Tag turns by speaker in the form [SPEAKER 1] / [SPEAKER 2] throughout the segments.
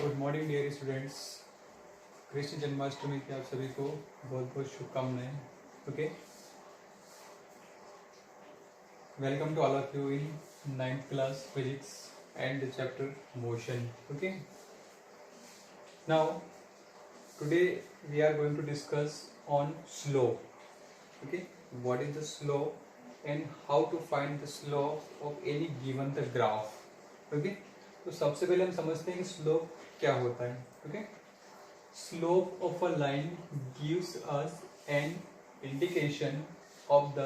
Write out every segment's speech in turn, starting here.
[SPEAKER 1] Good morning dear students. Krishna Janmashtami की आप सभी को बहुत बहुत शुभकामनाएं। Okay, welcome to all of you in 9th class physics and the chapter motion. Okay, now today we are going to discuss on slope. Okay, what is the slope and how to find the slope of any given the graph. Okay, तो सबसे पहले हम समझते हैं कि slope क्या होता है। Okay, slope of a line gives us an indication of the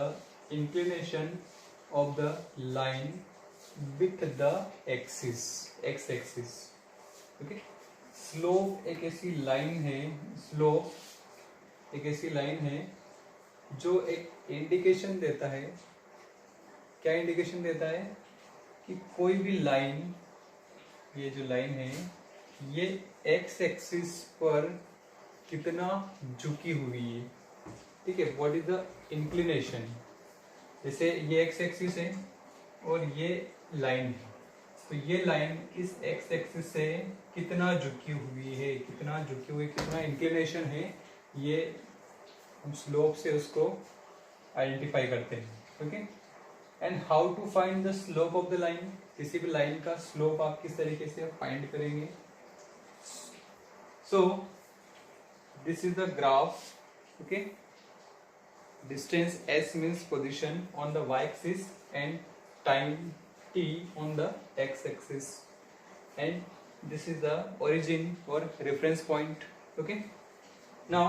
[SPEAKER 1] inclination of the line with the axis, x-axis. Okay, slope एक ऐसी लाइन है, slope एक ऐसी लाइन है जो एक इंडिकेशन देता है। क्या इंडिकेशन देता है कि कोई भी लाइन, ये जो लाइन है ये एक्स एक्सिस पर कितना झुकी हुई है। ठीक है, व्हाट इज द इंक्लिनेशन। जैसे ये एक्स एक्सिस है और ये लाइन है, तो ये लाइन इस एक्स एक्सिस से कितना झुकी हुई है, कितना इंक्लिनेशन है, ये हम स्लोप से उसको आइडेंटिफाई करते हैं। Okay, and how to find the slope of the line. किसी भी लाइन का स्लोप आप किस तरीके से फाइंड करेंगे। So this is the graph. Okay, distance s means position on the y-axis and time t on the x-axis, and this is the origin or reference point. Okay, now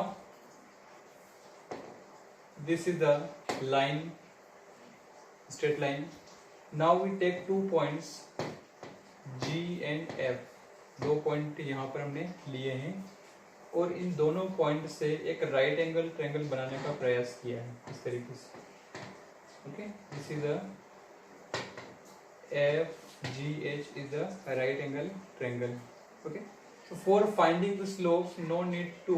[SPEAKER 1] this is the line, straight line. Now we take 2 points G and F. 2 point यहाँ पर हमने लिए हैं और इन दोनों point से एक right angle triangle बनाने का प्रयास किया है इस तरीके से। Okay, this is the FGH is the right angle triangle. Okay, so for finding the slope no need to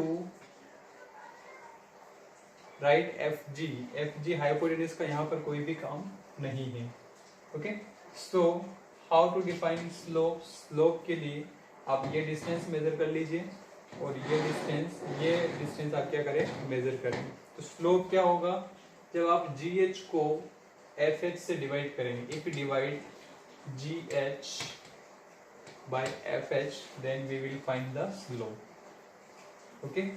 [SPEAKER 1] write FG hypotenuse का यहाँ पर कोई भी काम नहीं है। Okay, so how to define slope के लिए आप ये डिस्टेंस मेजर कर लीजिए और ये डिस्टेंस आप क्या करें, मेजर करें। तो स्लोप क्या होगा, जब आप GH को FH से डिवाइड करेंगे। If you divide GH by FH then we will find the slope. Okay,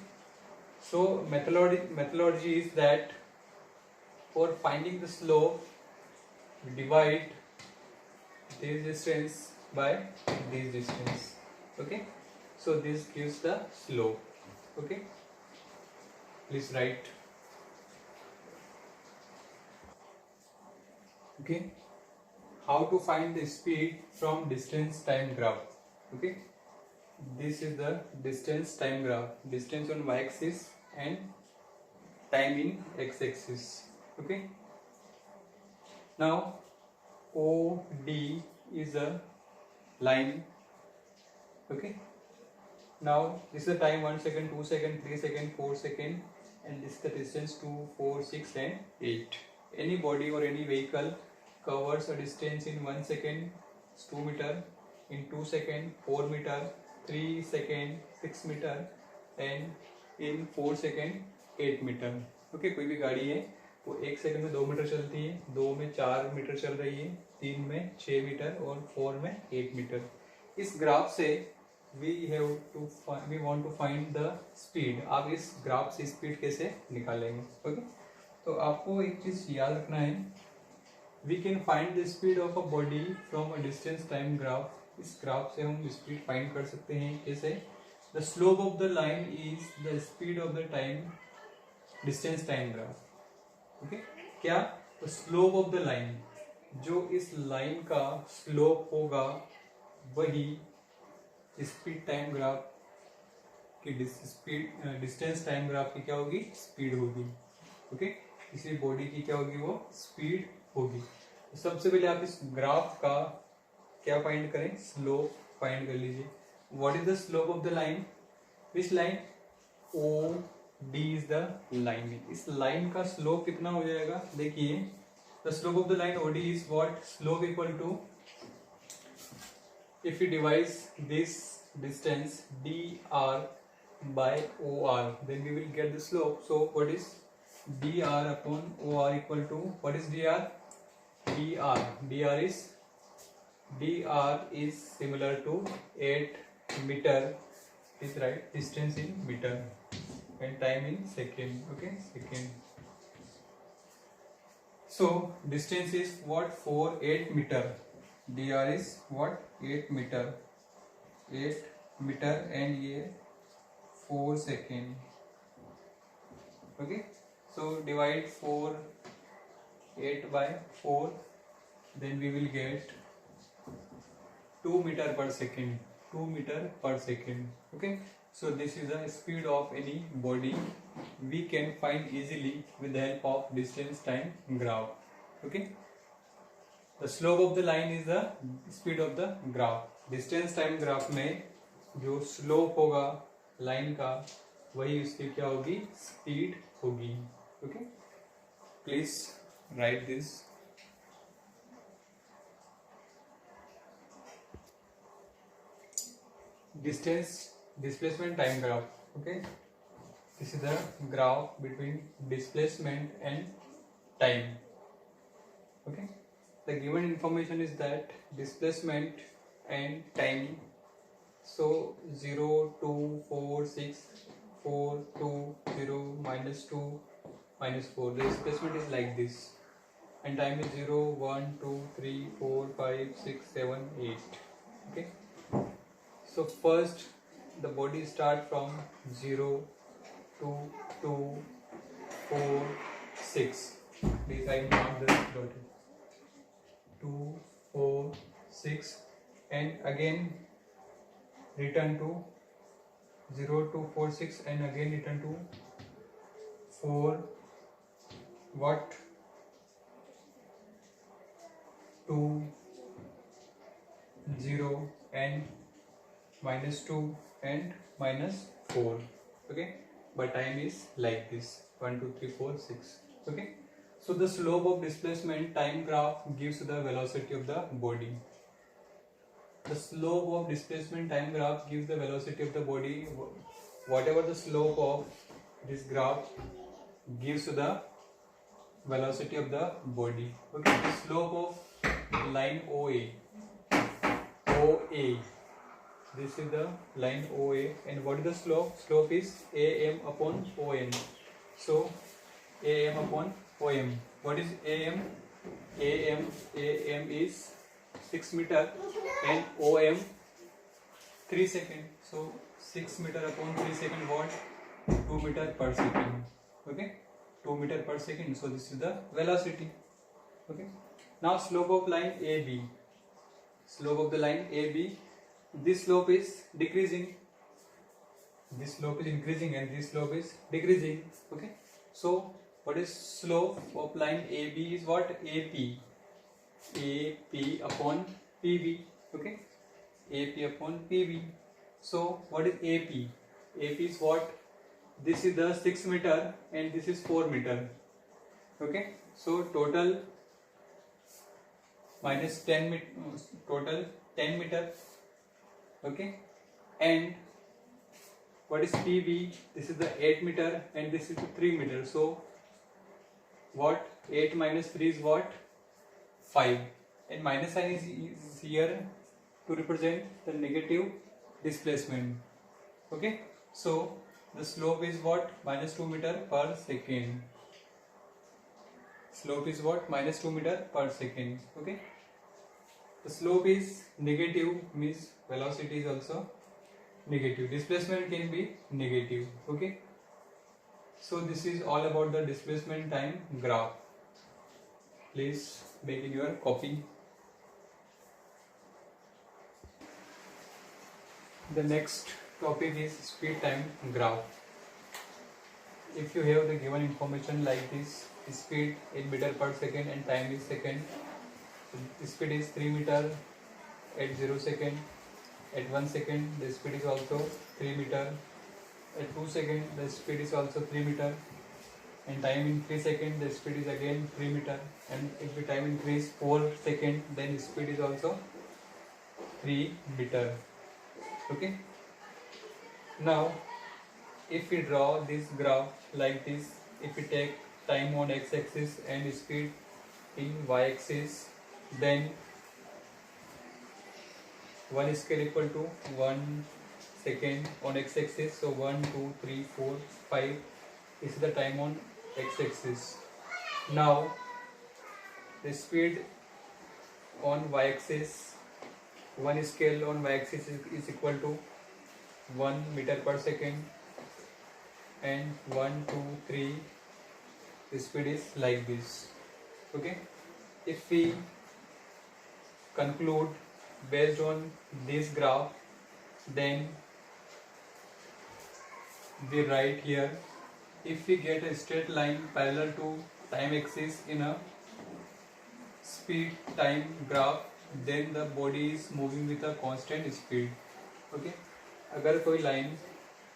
[SPEAKER 1] so methodology is that for finding the slope we divide this distance by this distance. Okay, so this gives the slope. Okay, please write. Okay, how to find the speed from distance time graph. Okay, this is the distance time graph, distance on y-axis and time in x-axis. Okay, now OD is a line. Okay, now this is the time 1 second, 2 second, 3 second, 4 second, and this is the distance 2, 4, 6 and 8. Any body or any vehicle covers a distance in 1 second 2 meter, in 2 second 4 meter, 3 second 6 meter, and in 4 second 8 meter. Okay, कोई भी गाड़ी है वो 1 second में 2 metre चलती है, 2 में 4 metre चल रही है, 3 में 6 मीटर और 4 में 8 मीटर। इस ग्राफ से we want to find the speed। आप इस ग्राफ से स्पीड कैसे निकालेंगे। ओके, तो आपको एक चीज याद रखना है, we can find the speed of a body from a distance time graph। इस ग्राफ से हम स्पीड फाइंड कर सकते हैं कैसे। the slope of the line is the speed of the time distance time graph। Okay, क्या, तो slope of the line, जो इस लाइन का स्लोप होगा वही स्पीड टाइम ग्राफ की डिस्टेंस टाइम ग्राफ की क्या होगी, स्पीड होगी। ओके, किसी बॉडी की क्या होगी, वो स्पीड होगी। तो सबसे पहले आप इस ग्राफ का क्या फाइंड करें, स्लोप फाइंड कर लीजिए। What is the slope of the line, which line, OD is the line. इस लाइन का स्लोप कितना हो जाएगा, देखिए the slope of the line OD is what, slope equal to, if you divide this distance dr by or, then we will get the slope. So what is dr upon or equal to, what is dr? dr is similar to 8 meter, is right, distance in meter and time in second. Okay, second. So distance is what? 8 meter. dr is what? 8 meter. 8 meter and ये 4 second. Okay, so divide 8 by 4, then we will get 2 meter per second. 2 meter per second. Okay, so this is the speed of any body. We can find easily with the help of distance time graph. Okay, the slope of the line is the speed of the graph. Distance time graph में जो slope होगा line का, वही उसकी क्या होगी? Speed होगी. Okay, please right this. Distance displacement time graph. Okay, this is the graph between displacement and time. Okay, the given information is that displacement and time, so 0 2 4 6 4 2 0 minus 2 minus 4, the displacement is like this, and time is 0 1 2 3 4 5 6 7 8. Okay, so first the body start from 0 2 2 4 6. Please, I mark the dotted 2 4 6, and again return to 0 2 4 6, and again return to 4 what 2 0 and minus 2 and minus 4. Okay, but time is like this 1 2 3 4 6. Okay, so the slope of displacement time graph gives the velocity of the body. The slope of displacement time graph gives the velocity of the body. Whatever the slope of this graph gives the velocity of the body. Okay, the slope of line OA. This is the line OA, and what is the slope? Slope is AM upon OM. So AM upon OM. What is AM? AM is 6 meter and OM 3 second. So 6 meter upon 3 second, what? 2 meter per second. Okay, 2 meter per second. So this is the velocity. Okay, now slope of line AB. Slope of the line AB. This slope is decreasing, this slope is increasing, and this slope is decreasing. Okay, so what is slope of line AB is what? AP upon PB. Okay, AP upon PB. So what is AP? AP is what? This is the 6 meter and this is 4 meter. Okay, so total minus 10 meter, total 10 meter. Okay, and what is PB? This is the 8 meter and this is the 3 meter. So what? 8 minus 3 is what? 5, and minus sign is here to represent the negative displacement. Okay, so the slope is what? Minus 2 meter per second. Slope is what? Minus 2 meter per second. Okay, the slope is negative, means velocity is also negative. Displacement can be negative. Okay, so this is all about the displacement time graph. Please make in your copy. The next topic is speed time graph. If you have the given information like this, speed in meter per second and time is second. Speed is 3 meter at 0 second. At 1 second the speed is also 3 meter. At 2 second the speed is also 3 meter. And time in 3 second the speed is again 3 meter. And if the time increase 4 second, then speed is also 3 meter. Okay, now if we draw this graph like this, if we take time on x-axis and speed in y-axis, then one scale equal to 1 second on x-axis, so 1 2 3 4 5, this is the time on x-axis. Now the speed on y-axis, one scale on y-axis is equal to 1 meter per second, and 1 2 3, the speed is like this. Okay, if we conclude based on this graph, then we write here, if we get a straight line parallel to time axis in a speed time graph, then the body is moving with a constant speed. Okay, अगर कोई line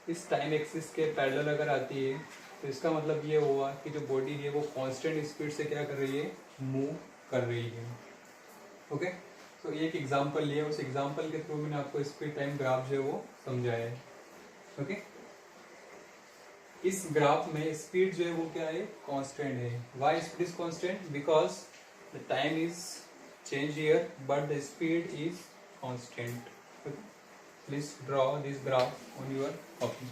[SPEAKER 1] इस time axis के parallel अगर आती है, तो इसका मतलब ये हुआ कि जो बॉडी है वो कांस्टेंट स्पीड से क्या कर रही है, मूव कर रही है. ओके, तो एक एग्जांपल लिया, उस एग्जांपल के थ्रू मैंने आपको स्पीड टाइम ग्राफ जो है वो समझाया है. ओके, इस ग्राफ में स्पीड जो है वो क्या है, कांस्टेंट है. Why speed is constant? Because the time is change here but the speed is constant. Please draw this graph on your copy.